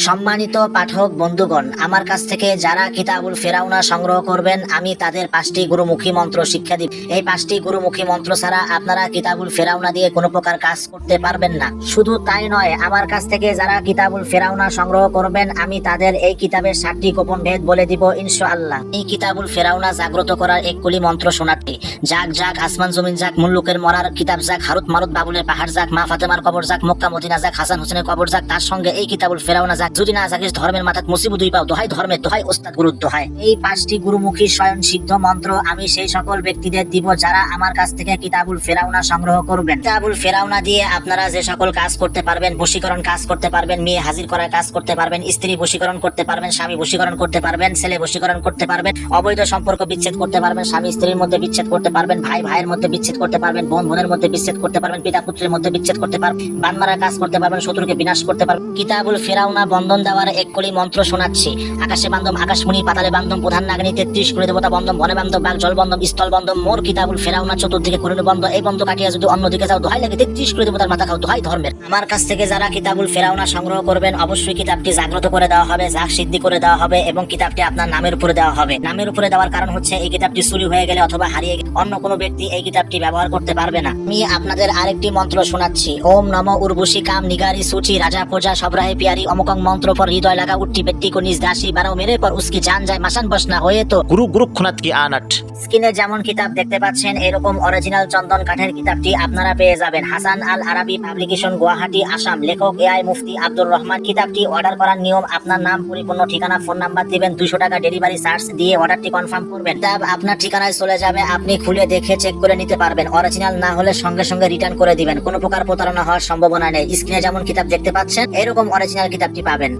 সম্মানিত পাঠক বন্ধুগণ, আমার কাছ থেকে যারা কিতাবুল ফেরাউনা সংগ্রহ করবেন আমি তাদের 5টি গুরুমুখী মন্ত্র শিক্ষা দিব। এই 5টি গুরুমুখী মন্ত্র ছাড়া আপনারা কিতাবুল ফেরাউনা দিয়ে কোনো প্রকার কাজ করতে পারবেন না। শুধু তাই নয়, আমার কাছ থেকে যারা কিতাবুল ফেরাউনা সংগ্রহ করবেন আমি তাদের এই কিতাবের 7টি গোপন ভেদ বলে দিব ইনশাআল্লাহ। এই কিতাবুল ফেরাউনা জাগ্রত করার এক কুলি মন্ত্র শোনাচ্ছি। যাক যাক আসমান জমিন যাক, মুল্লুকের মরার কিতাব যাক, হারুত মারুত বাবুলের পাহাড় যাক, মা ফাতেমার কবর যাক, মক্কা মদিনা যাক, হাসান হোসেনের কবর যাক, তার সঙ্গে এই কিতাবুল ফেরাউনা যাক। যদি না জাগিস ধর্মের মাথাত মুসিবত দুই পাও, দোহাই ধর্মের দোহাই ওস্তাদ গুরুর দোহাই। এই 5টি গুরুমুখী স্বয়ং সিদ্ধ মন্ত্র আমি সেই সকল ব্যক্তিদের দিব যারা আমার কাছ থেকে কিতাবুল ফেরাউনা সংগ্রহ করবেন। কিতাবুল ফেরাউনা দিয়ে আপনারা যে সকল কাজ করতে পারবেন, বশীকরণ কাজ করতে পারবেন, মেয়ে হাজির করার কাজ করতে পারবেন, স্ত্রী বশীকরণ করতে পারবেন, স্বামী বশীকরণ করতে পারবেন, ছেলে বশীকরণ করতে পারবেন, অবৈধ সম্পর্ক বিচ্ছেদ করতে পারবেন, স্বামী স্ত্রীর মধ্যে বিচ্ছেদ করতে পারবেন, ভাই ভাইয়ের মধ্যে বিচ্ছেদ করতে পারবেন, বোন বোনের মধ্যে বিচ্ছেদ করতে পারবেন, পিতা পুত্রের মধ্যে বিচ্ছেদ করতে পারবেন, বানমারার কাজ করতে পারবেন, শত্রুকে বিনাশ করতে পারবেন। কিতাবুল ফেরাউনা বন্ধন দেওয়ার এক কলি মন্ত্র শোনাচ্ছি। আকাশে বান্ধব আকাশমণি, পাতালে বান্ধব প্রধান নাগিনী, 33 কোটি দেবতা বন্ধন, বনে বান্ধব বাঘ, জল বন্ধব স্থল বন্ধব, মোর কিতাবুল ফেরাউনা চতুর্দিকে করুন বন্ধ। এই বন্ধ কাটিয়া যদি অন্যদিকে যাও, দোহাই লাগে 33 কোটি দেবতার মাথা খাও, দোহাই ধর্মের। আমার কাছ থেকে যারা কিতাবুল ফেরাউনা সংগ্রহ করবেন অবশ্যই কিতাবটি জাগ্রত করে দেওয়া হবে, জাগ সিদ্ধি করে দেওয়া হবে এবং কিতাবটি আপনার নামের উপরে দেওয়া হবে। নামের উপরে দেওয়ার কারণ হচ্ছে এই কিতাবটি চুরি হয়ে গেলে অথবা হারিয়ে গেলে অন্য কোনো ব্যক্তি এই কিতাবটি ব্যবহার করতে পারবে না। আমি আপনাদের আরেকটি মন্ত্র শোনাচ্ছি। ওম নমো উর্বশী কাম নিগারি সুচি রাজা প্রজা সবরাহে পিয়ারি অমকং মন্ত্র পর হৃদয় লাগা উঠি ব্যক্তি को নিজ দাসী বানাও মেরে পর উসকি জান যায় মাসান বসনা হয়ে। তো গুরু গুরুক্ষনাথ কি আনাট। স্ক্রিনে যেমন কিতাব দেখতে পাচ্ছেন এরকম অরিজিনাল চন্দন কাঠের কিতাবটি আপনারা পেয়ে যাবেন। হাসান আল আরাবি পাবলিকেশন, গুয়াহাটি, আসাম। লেখক এআই মুফতি আব্দুর রহমান। কিতাবটি অর্ডার করার নিয়ম, আপনার নাম, পরিপূর্ণ ঠিকানা, ফোন নাম্বার দিবেন, 200 টাকা ডেলিভারি চার্জ দিয়ে অর্ডারটি কনফার্ম করবেন। কিতাব আপনার ঠিকানায় চলে যাবে, আপনি খুলে দেখে চেক করে নিতে পারবেন। অরিজিনাল না হলে সঙ্গে সঙ্গে রিটার্ন করে দিবেন, কোনো প্রকার প্রতারণা হওয়ার সম্ভাবনা নেই। স্ক্রিনে যেমন কিতাব দেখতে পাচ্ছেন এরকম অরিজিনাল কিতাবটি পাবেন।